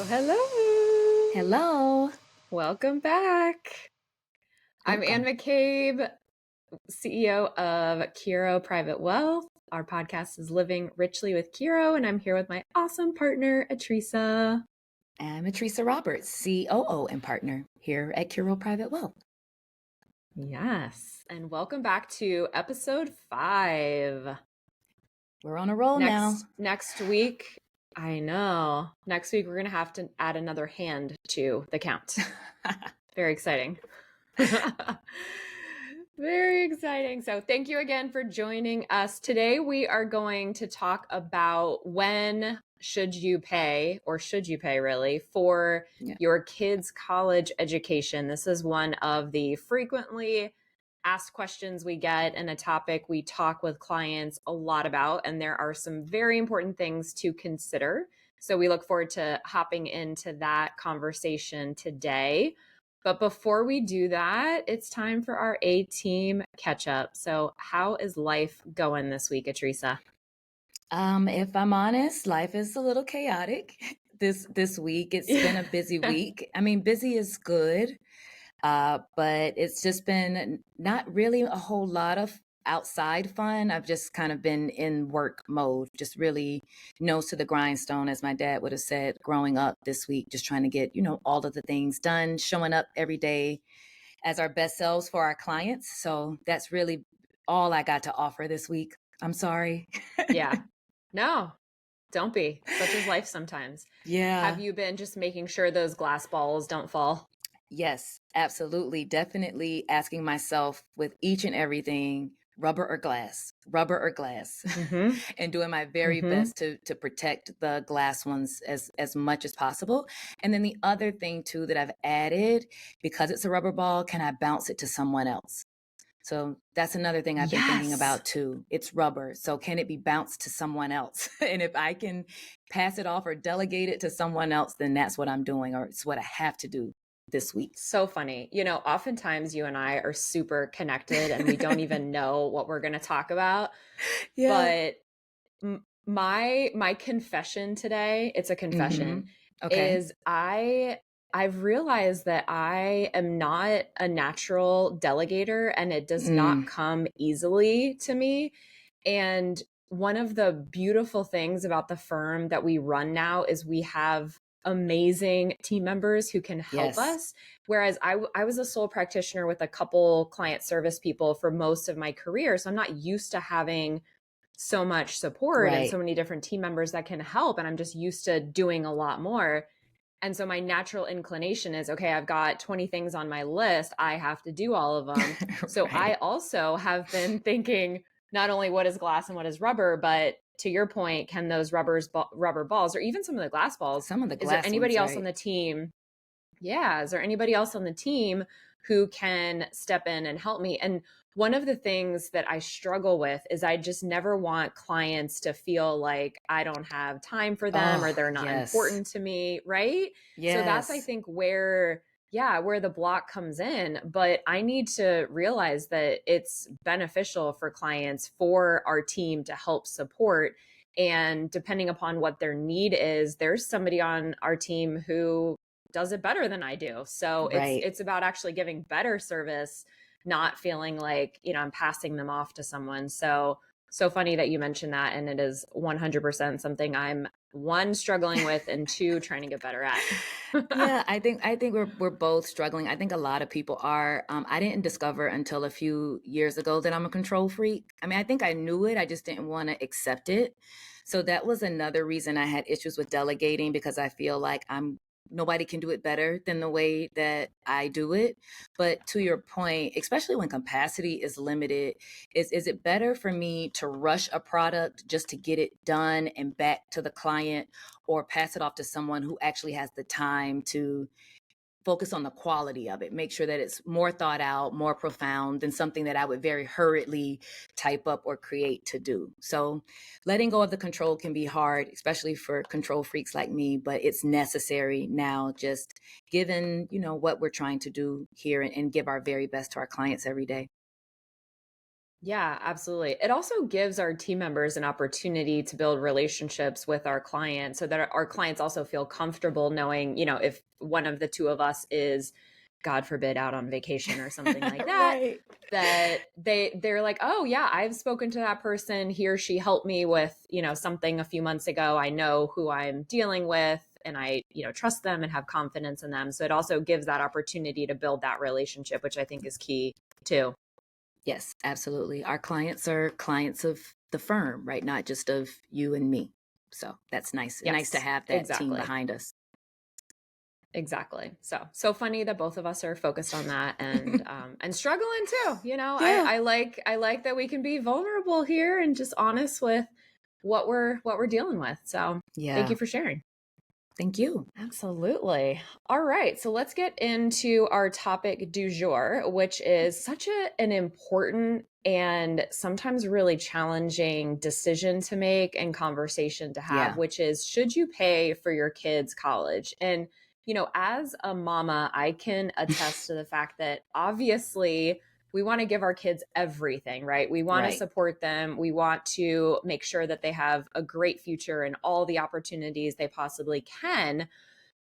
Hello, hello. Hello. Welcome back. I'm Ann Welcome. McCabe, CEO of Curo Private Wealth. Our podcast is Living Richly with Curo, and I'm here with my awesome partner, Atrisa. I'm Teresa Roberts, COO and partner here at Curo Private Wealth. Yes, and welcome back to episode 5. We're on a roll now. Next week, I know. Next week we're gonna have to add another hand to the count. Very exciting. Very exciting. So, thank you again for joining us. Today, we are going to talk about when should you pay, or should you pay really, for Yeah. your kids' college education. This is one of the frequently asked questions we get and a topic we talk with clients a lot about. And there are some very important things to consider. So, we look forward to hopping into that conversation today. But before we do that, it's time for our A-team catch-up. So how is life going this week, Atrisa? If I'm honest, life is a little chaotic this week. It's been a busy week. I mean, busy is good, but it's just been not really a whole lot of outside fun. I've just kind of been in work mode, just really nose to the grindstone, as my dad would have said growing up this week, just trying to get, all of the things done, showing up every day as our best selves for our clients. So that's really all I got to offer this week. I'm sorry. Yeah. No, don't be. Such is life sometimes. Have Yeah. you been just making sure those glass balls don't fall? Yes, absolutely. Definitely asking myself with each and everything, rubber or glass, Mm-hmm. and doing my very Mm-hmm. best to protect the glass ones as much as possible. And then the other thing too that I've added, because it's a rubber ball, can I bounce it to someone else? So that's another thing I've been thinking Yes. about too. It's rubber. So can it be bounced to someone else? And if I can pass it off or delegate it to someone else, then that's what I'm doing, or it's what I have to do this week. So funny. Oftentimes you and I are super connected and we don't even know what we're going to talk about. Yeah. But my confession today, it's a confession, Okay. is I've realized that I am not a natural delegator and it does not Mm, come easily to me. And one of the beautiful things about the firm that we run now is we have amazing team members who can help yes. us. Whereas I was a sole practitioner with a couple client service people for most of my career. So I'm not used to having so much support and so Right. many different team members that can help. And I'm just used to doing a lot more. And so my natural inclination is, okay, I've got 20 things on my list. I have to do all of them. So I Right. also have been thinking not only what is glass and what is rubber, but to your point, can those rubber balls, or even some of the glass balls, Some of the is there glass anybody ones, else on right? the team? Yeah. Is there anybody else on the team who can step in and help me? And one of the things that I struggle with is I just never want clients to feel like I don't have time for them or Oh, they're not yes. important to me. Right. So that's, I Yes. think, where the block comes in. But I need to realize that it's beneficial for clients, for our team to help support. And depending upon what their need is, there's somebody on our team who does it better than I do. So Right. it's about actually giving better service, not feeling like, I'm passing them off to someone. So funny that you mentioned that, and it is 100% something I'm, one, struggling with, and two, trying to get better at. Yeah, I think we're both struggling. I think a lot of people are. I didn't discover until a few years ago that I'm a control freak. I mean, I think I knew it. I just didn't want to accept it. So that was another reason I had issues with delegating, because I feel like I'm nobody can do it better than the way that I do it. But to your point, especially when capacity is limited, is it better for me to rush a product just to get it done and back to the client, or pass it off to someone who actually has the time to focus on the quality of it, make sure that it's more thought out, more profound than something that I would very hurriedly type up or create to do. So letting go of the control can be hard, especially for control freaks like me, but it's necessary now, just given, what we're trying to do here, and give our very best to our clients every day. Yeah, absolutely. It also gives our team members an opportunity to build relationships with our clients so that our clients also feel comfortable knowing, if one of the two of us is, God forbid, out on vacation or something like that, Right. that they're like, oh yeah, I've spoken to that person. He or she helped me with, something a few months ago. I know who I'm dealing with and I, trust them and have confidence in them. So it also gives that opportunity to build that relationship, which I think is key too. Yes, absolutely. Our clients are clients of the firm, right? Not just of you and me. So that's nice. Nice to Yes, have that team exactly. behind us. Exactly. So funny that both of us are focused on that and struggling too. Yeah. I like that we can be vulnerable here and just honest with what we're dealing with. So thank Yeah. you for sharing. Thank you. Absolutely. All right. So let's get into our topic du jour, which is such an important and sometimes really challenging decision to make and conversation to have, Yeah. which is should you pay for your kids' college? And, as a mama, I can attest to the fact that obviously we want to give our kids everything, right? We want to Right. support them. We want to make sure that they have a great future and all the opportunities they possibly can.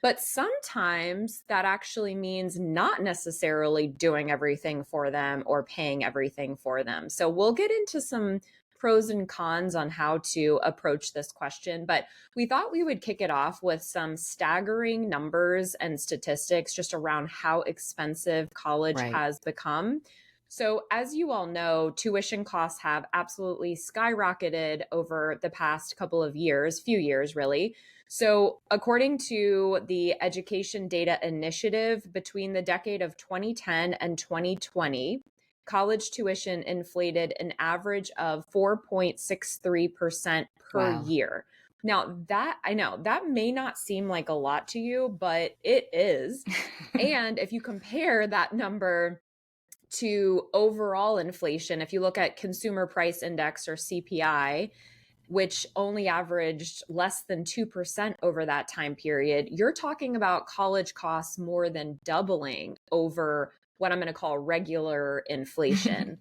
But sometimes that actually means not necessarily doing everything for them or paying everything for them. So we'll get into some pros and cons on how to approach this question. But we thought we would kick it off with some staggering numbers and statistics just around how expensive college Right. has become. So, as you all know, tuition costs have absolutely skyrocketed over the past couple of years, few years really. So, according to the Education Data Initiative, between the decade of 2010 and 2020, college tuition inflated an average of 4.63% per Wow. year. Now, that I know that may not seem like a lot to you, but it is. And if you compare that number to overall inflation, if you look at consumer price index or CPI, which only averaged less than 2% over that time period, you're talking about college costs more than doubling over what I'm going to call regular inflation.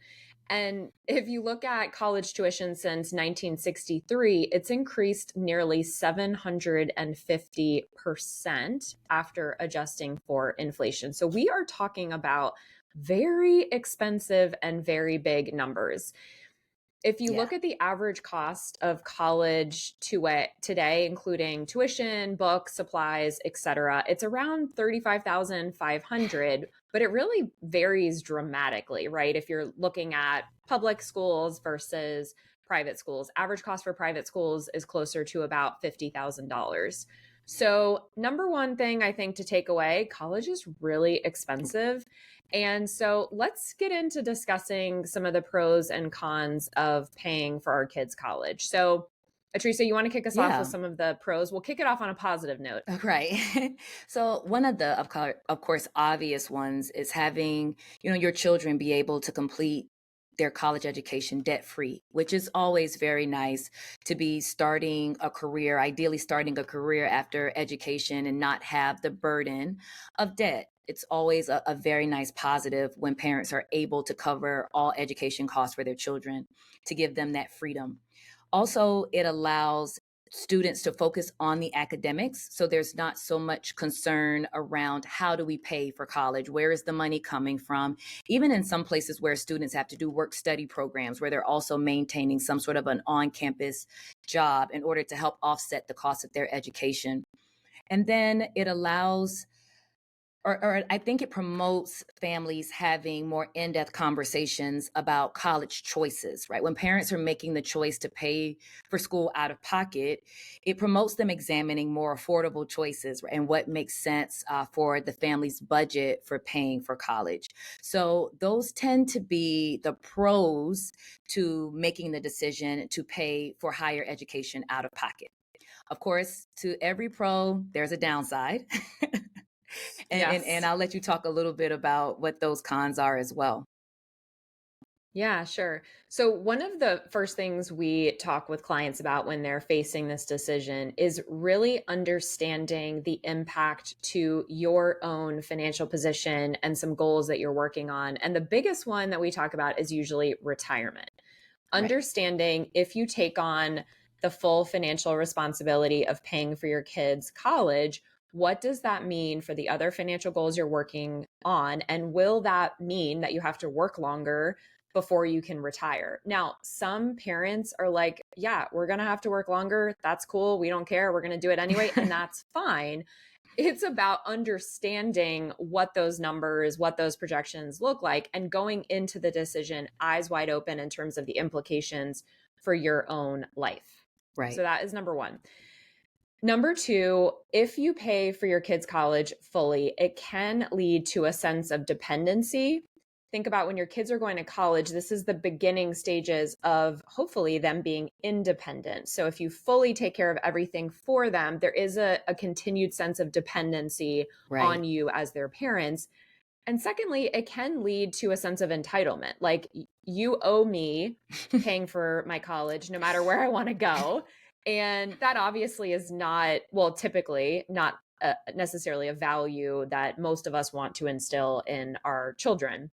And if you look at college tuition since 1963, it's increased nearly 750% after adjusting for inflation. So we are talking about very expensive and very big numbers. If you Yeah. look at the average cost of college today, including tuition, books, supplies, etc., it's around 35,500, but it really varies dramatically, right? If you're looking at public schools versus private schools, average cost for private schools is closer to about $50,000. So, number one thing I think to take away, college is really expensive. And so let's get into discussing some of the pros and cons of paying for our kids' college. So, Atrisa, you want to kick us off with Yeah. some of the pros? We'll kick it off on a positive note. Right. So one of the of course obvious ones is having, your children be able to complete their college education debt free, which is always very nice to be starting a career, ideally starting a career after education and not have the burden of debt. It's always a very nice positive when parents are able to cover all education costs for their children to give them that freedom. Also, it allows students to focus on the academics. So there's not so much concern around how do we pay for college? Where is the money coming from? Even in some places where students have to do work study programs, where they're also maintaining some sort of an on campus job in order to help offset the cost of their education. And then it allows or I think it promotes families having more in-depth conversations about college choices, right? When parents are making the choice to pay for school out of pocket, it promotes them examining more affordable choices, right, and what makes sense for the family's budget for paying for college. So those tend to be the pros to making the decision to pay for higher education out of pocket. Of course, to every pro, there's a downside. And Yes. I'll let you talk a little bit about what those cons are as well. Yeah, sure. So, one of the first things we talk with clients about when they're facing this decision is really understanding the impact to your own financial position and some goals that you're working on. And the biggest one that we talk about is usually retirement. Right. understanding if you take on the full financial responsibility of paying for your kids' college, what does that mean for the other financial goals you're working on? And will that mean that you have to work longer before you can retire? Now, some parents are like, yeah, we're going to have to work longer. That's cool. We don't care. We're going to do it anyway. And that's fine. It's about understanding what those numbers, what those projections look like, and going into the decision eyes wide open in terms of the implications for your own life. So Right. that is number one. Number two, if you pay for your kids' college fully, it can lead to a sense of dependency. Think about when your kids are going to college, this is the beginning stages of hopefully them being independent. So if you fully take care of everything for them, there is a continued sense of dependency on Right. you as their parents. And secondly, it can lead to a sense of entitlement. Like you owe me paying for my college no matter where I want to go. And that obviously is not, well, typically not necessarily a value that most of us want to instill in our children.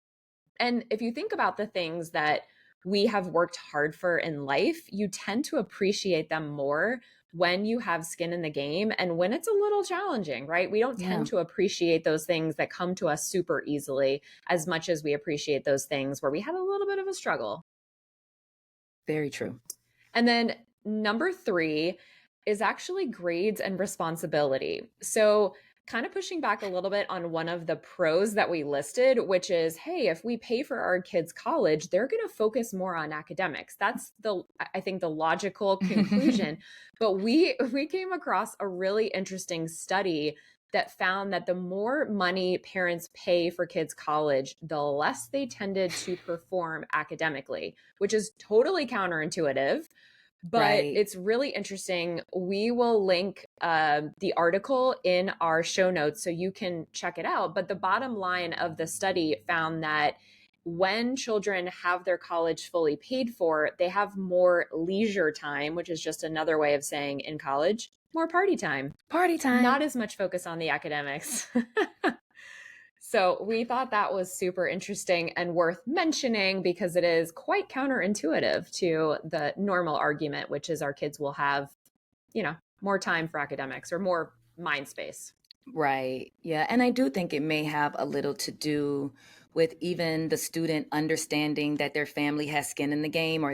And if you think about the things that we have worked hard for in life, you tend to appreciate them more when you have skin in the game and when it's a little challenging, right? We don't Yeah. tend to appreciate those things that come to us super easily as much as we appreciate those things where we had a little bit of a struggle. Very true. And then number three is actually grades and responsibility. So, kind of pushing back a little bit on one of the pros that we listed, which is hey, if we pay for our kids' college, they're going to focus more on academics. That's I think, the logical conclusion. But we came across a really interesting study that found that the more money parents pay for kids' college, the less they tended to perform academically, which is totally counterintuitive. But Right. it's really interesting. We will link the article in our show notes so you can check it out. But the bottom line of the study found that when children have their college fully paid for, they have more leisure time, which is just another way of saying in college, more party time, Party time. not as much focus on the academics. So we thought that was super interesting and worth mentioning because it is quite counterintuitive to the normal argument, which is our kids will have, more time for academics or more mind space. Right. Yeah. And I do think it may have a little to do with even the student understanding that their family has skin in the game, or,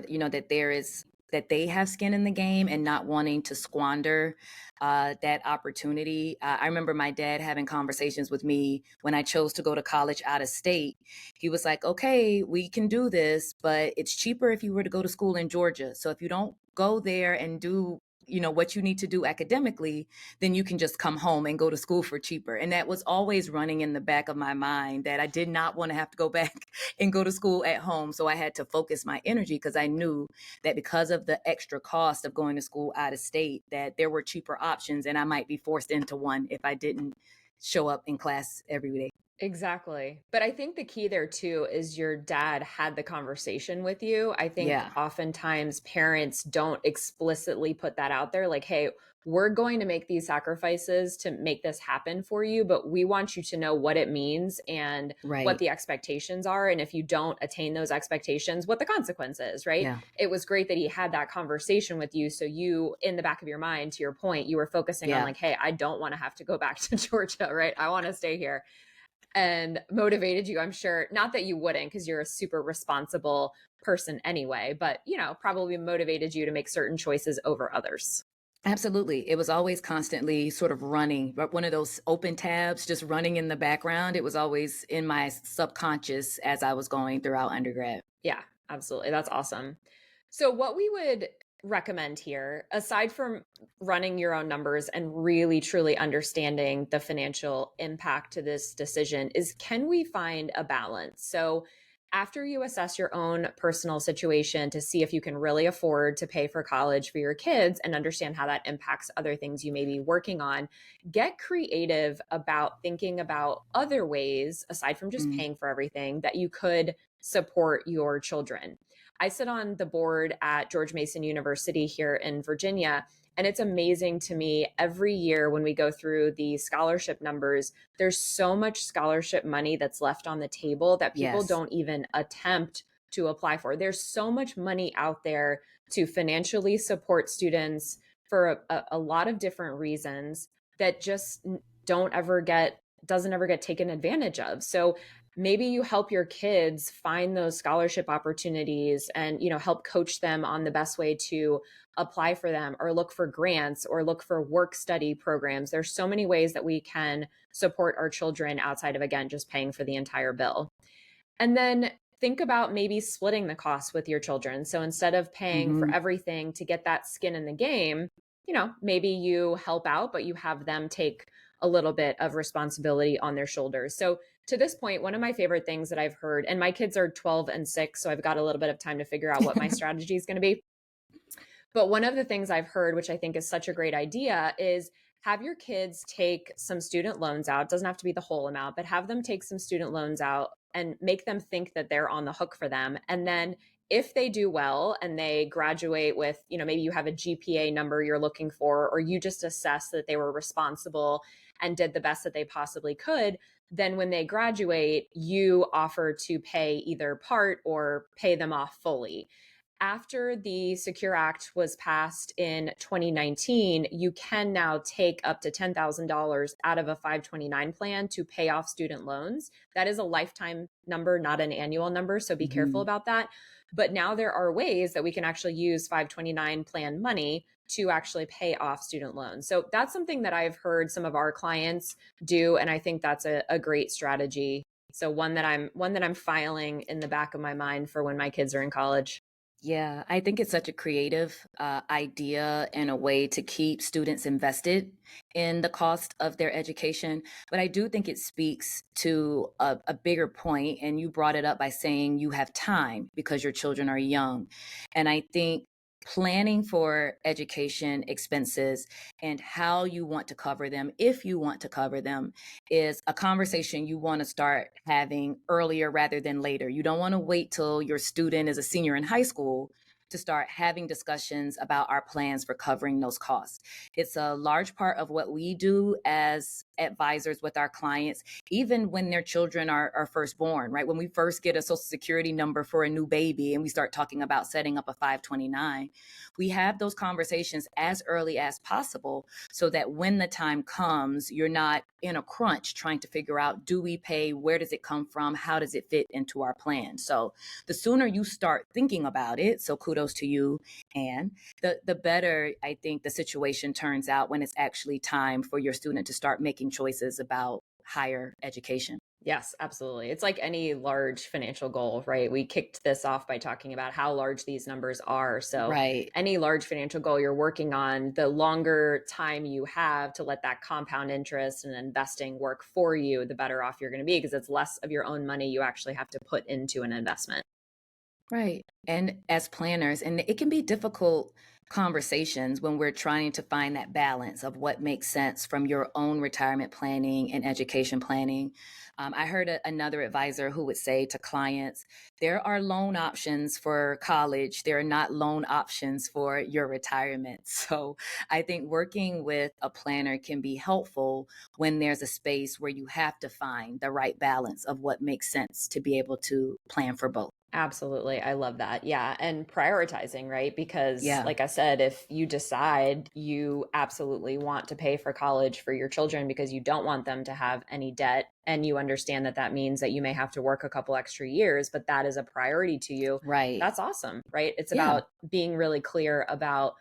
that they have skin in the game and not wanting to squander that opportunity. I remember my dad having conversations with me when I chose to go to college out of state. He was like, okay, we can do this, but it's cheaper if you were to go to school in Georgia. So if you don't go there and do what you need to do academically, then you can just come home and go to school for cheaper. And that was always running in the back of my mind, that I did not want to have to go back and go to school at home. So I had to focus my energy because I knew that because of the extra cost of going to school out of state, that there were cheaper options and I might be forced into one if I didn't show up in class every day. Exactly. But I think the key there too is your dad had the conversation with you. I think Yeah. oftentimes parents don't explicitly put that out there like, hey, we're going to make these sacrifices to make this happen for you, but we want you to know what it means and what Right. the expectations are. And if you don't attain those expectations, what the consequence is, right? Yeah. It was great that he had that conversation with you. So you, in the back of your mind, to your point, you were focusing on Yeah. like, hey, I don't want to have to go back to Georgia, right? I want to stay here and motivated you, I'm sure. Not that you wouldn't, because you're a super responsible person anyway, but probably motivated you to make certain choices over others. Absolutely. It was always constantly sort of running, but one of those open tabs just running in the background. It was always in my subconscious as I was going throughout undergrad. Yeah, absolutely. That's awesome. So, what we would recommend here, aside from running your own numbers and really truly understanding the financial impact to this decision, is can we find a balance? So, after you assess your own personal situation to see if you can really afford to pay for college for your kids and understand how that impacts other things you may be working on, get creative about thinking about other ways, aside from just Mm, paying for everything, that you could support your children. I sit on the board at George Mason University here in Virginia. And it's amazing to me every year when we go through the scholarship numbers, there's so much scholarship money that's left on the table that people yes. don't even attempt to apply for. There's so much money out there to financially support students for a lot of different reasons that just don't ever get doesn't ever get taken advantage of. So maybe you help your kids find those scholarship opportunities and help coach them on the best way to apply for them, or look for grants, or look for work study programs. There's so many ways that we can support our children outside of, again, just paying for the entire bill. And then think about maybe splitting the cost with your children. So instead of paying for Hmm. everything to get that skin in the game, maybe you help out, but you have them take a little bit of responsibility on their shoulders. So to this point, one of my favorite things that I've heard, and my kids are 12 and 6, so I've got a little bit of time to figure out what my strategy is going to be. But one of the things I've heard, which I think is such a great idea, is have your kids take some student loans out. It doesn't have to be the whole amount, but have them take some student loans out and make them think that they're on the hook for them. And then if they do well and they graduate with, maybe you have a GPA number you're looking for, or you just assess that they were responsible and did the best that they possibly could, then when they graduate, you offer to pay either part or pay them off fully. After the Secure Act was passed in 2019, you can now take up to $10,000 out of a 529 plan to pay off student loans. That is a lifetime number, not an annual number. So be careful Hmm. about that. But now there are ways that we can actually use 529 plan money to actually pay off student loans. So that's something that I've heard some of our clients do. And I think that's a great strategy. So one that I'm filing in the back of my mind for when my kids are in college. Yeah, I think it's such a creative idea and a way to keep students invested in the cost of their education. But I do think it speaks to a bigger point, and you brought it up by saying you have time because your children are young. And I think planning for education expenses and how you want to cover them, if you want to cover them, is a conversation you want to start having earlier rather than later. You don't want to wait till your student is a senior in high school to start having discussions about our plans for covering those costs. It's a large part of what we do as advisors with our clients, even when their children are first born, right? When we first get a social security number for a new baby and we start talking about setting up a 529, we have those conversations as early as possible so that when the time comes, you're not in a crunch trying to figure out, do we pay? Where does it come from? How does it fit into our plan? So the sooner you start thinking about it, so kudos to you, Anne, the better I think the situation turns out when it's actually time for your student to start making choices about higher education. Yes, absolutely. It's like any large financial goal, right? We kicked this off by talking about how large these numbers are. So, Right. any large financial goal you're working on, the longer time you have to let that compound interest and investing work for you, the better off you're going to be, because it's less of your own money you actually have to put into an investment. Right. And as planners, and it can be difficult conversations when we're trying to find that balance of what makes sense from your own retirement planning and education planning. I heard another advisor who would say to clients, there are loan options for college, there are not loan options for your retirement. So I think working with a planner can be helpful when there's a space where you have to find the right balance of what makes sense to be able to plan for both. Absolutely. I love that. Yeah. And prioritizing, right? Because, Yeah. like I said, if you decide you absolutely want to pay for college for your children because you don't want them to have any debt, and you understand that that means that you may have to work a couple extra years, but that is a priority to you, Right. that's awesome, right? It's Yeah. about being really clear about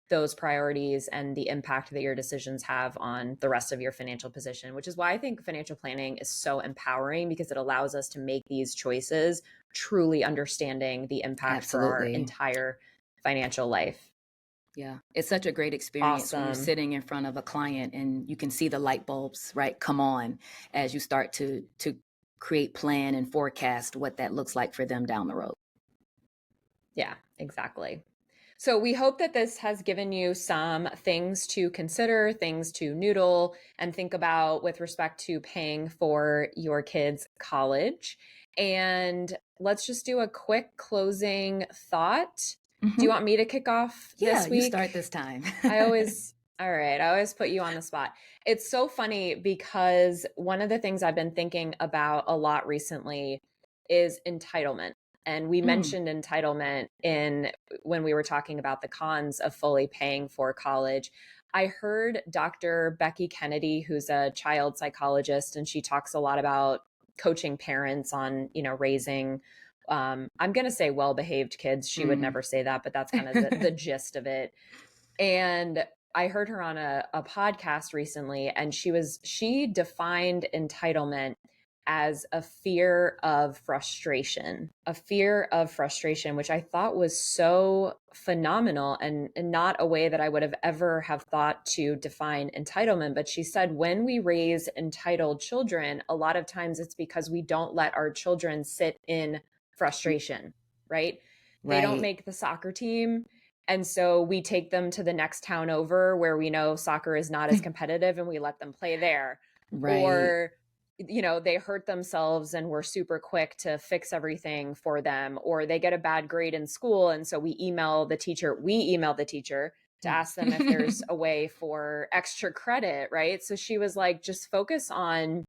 those priorities and the impact that your decisions have on the rest of your financial position, which is why I think financial planning is so empowering, because it allows us to make these choices truly understanding the impact for our Absolutely. entire financial life. Yeah. It's such a great experience when you're Awesome. sitting in front of a client and you can see the light bulbs, right, come on as you start to create plan and forecast what that looks like for them down the road. Yeah, exactly. So we hope that this has given you some things to consider, things to noodle and think about with respect to paying for your kids' college. And let's just do a quick closing thought. Do you Hmm. want me to kick off Yeah, this you week? start this time. All right, I always put you on the spot. It's so funny because one of the things I've been thinking about a lot recently is entitlement. And we mentioned entitlement when we were talking about the cons of fully paying for college. I heard Dr. Becky Kennedy, who's a child psychologist, and she talks a lot about coaching parents on, raising, I'm going to say well-behaved kids. She would never say that, but that's kind of the gist of it. And I heard her on a podcast recently, and she defined entitlement as a fear of frustration, which I thought was so phenomenal, and not a way that I would have ever have thought to define entitlement. But she said, when we raise entitled children, a lot of times it's because we don't let our children sit in frustration, right? They don't make the soccer team. And so we take them to the next town over where we know soccer is not as competitive, and we let them play there. Or, they hurt themselves and we're super quick to fix everything for them. Or they get a bad grade in school, and so we email the teacher to ask them if there's a way for extra credit, right? So she was like, just focus on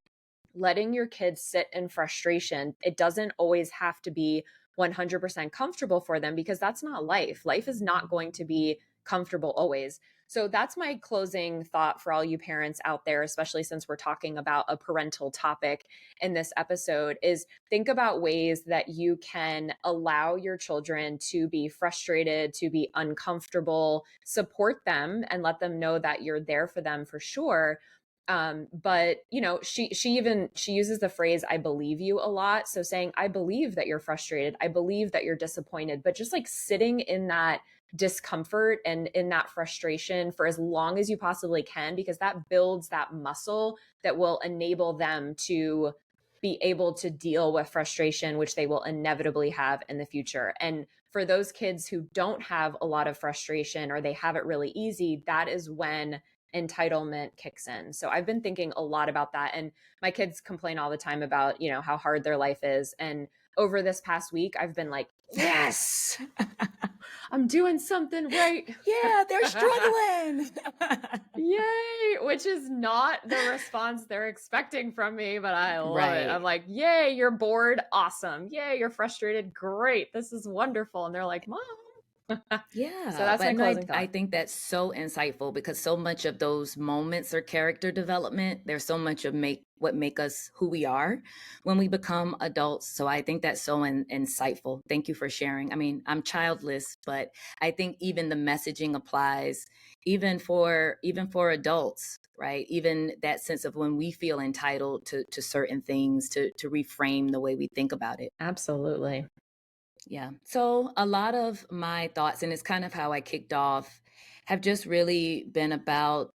letting your kids sit in frustration. It doesn't always have to be 100% comfortable for them, because that's not life. Life is not going to be comfortable always. So that's my closing thought for all you parents out there, especially since we're talking about a parental topic in this episode, is think about ways that you can allow your children to be frustrated, to be uncomfortable, support them and let them know that you're there for them for sure. But she uses the phrase, I believe you, a lot. So saying, I believe that you're frustrated, I believe that you're disappointed, but just like sitting in that discomfort and in that frustration for as long as you possibly can, because that builds that muscle that will enable them to be able to deal with frustration, which they will inevitably have in the future. And for those kids who don't have a lot of frustration, or they have it really easy, that is when entitlement kicks in. So I've been thinking a lot about that. And my kids complain all the time about, how hard their life is. And over this past week, I've been like, yes, I'm doing something right. Yeah, they're struggling. Yay, which is not the response they're expecting from me, but I love it. I'm like, yay, you're bored. Awesome. Yay, you're frustrated. Great. This is wonderful. And they're like, Mom. Yeah. So that's my closing thought. I think that's so insightful, because so much of those moments are character development. There's so much of what make us who we are when we become adults. So I think that's so insightful. Thank you for sharing. I mean, I'm childless, but I think even the messaging applies even for adults, right? Even that sense of when we feel entitled to certain things, to reframe the way we think about it. Absolutely. Yeah. So a lot of my thoughts, and it's kind of how I kicked off, have just really been about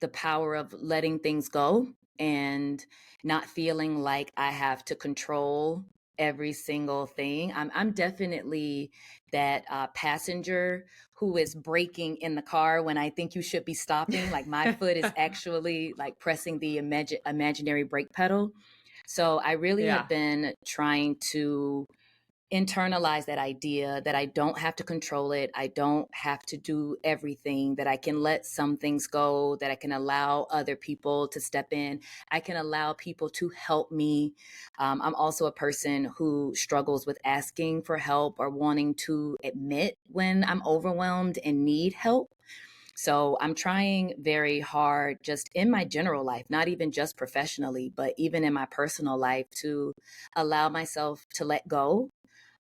the power of letting things go and not feeling like I have to control every single thing. I'm definitely that passenger who is braking in the car when I think you should be stopping. Like my foot is actually like pressing the imaginary brake pedal. So I really have been trying to internalize that idea that I don't have to control it. I don't have to do everything, that I can let some things go, that I can allow other people to step in. I can allow people to help me. I'm also a person who struggles with asking for help or wanting to admit when I'm overwhelmed and need help. So I'm trying very hard just in my general life, not even just professionally, but even in my personal life, to allow myself to let go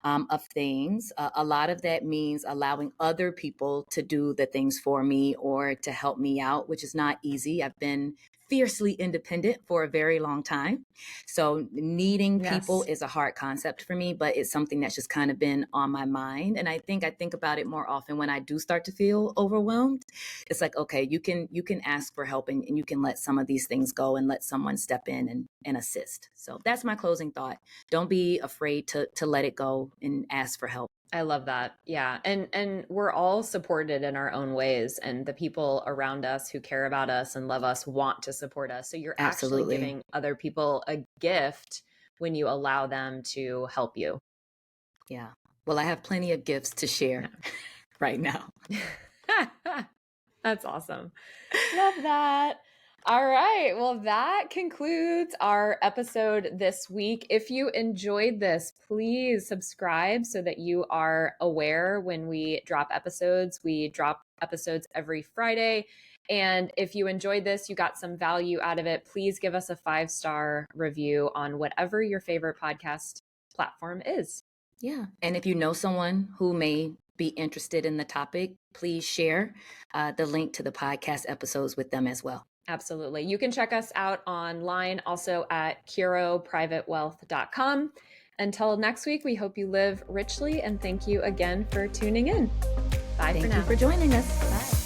of things. A lot of that means allowing other people to do the things for me or to help me out, which is not easy. I've been fiercely independent for a very long time. So needing people is a hard concept for me, but it's something that's just kind of been on my mind. And I think about it more often when I do start to feel overwhelmed. It's like, okay, you can ask for help, and you can let some of these things go and let someone step in and assist. So that's my closing thought. Don't be afraid to let it go and ask for help. I love that. Yeah. And we're all supported in our own ways, and the people around us who care about us and love us want to support us. So you're actually giving other people a gift when you allow them to help you. Yeah. Well, I have plenty of gifts to share right now. That's awesome. Love that. All right. Well, that concludes our episode this week. If you enjoyed this, please subscribe so that you are aware when we drop episodes. We drop episodes every Friday. And if you enjoyed this, you got some value out of it, please give us a 5-star review on whatever your favorite podcast platform is. Yeah. And if you know someone who may be interested in the topic, please share the link to the podcast episodes with them as well. Absolutely. You can check us out online also at curoprivatewealth.com. Until next week, we hope you live richly, and thank you again for tuning in. Bye for now. Thank you for joining us. Bye.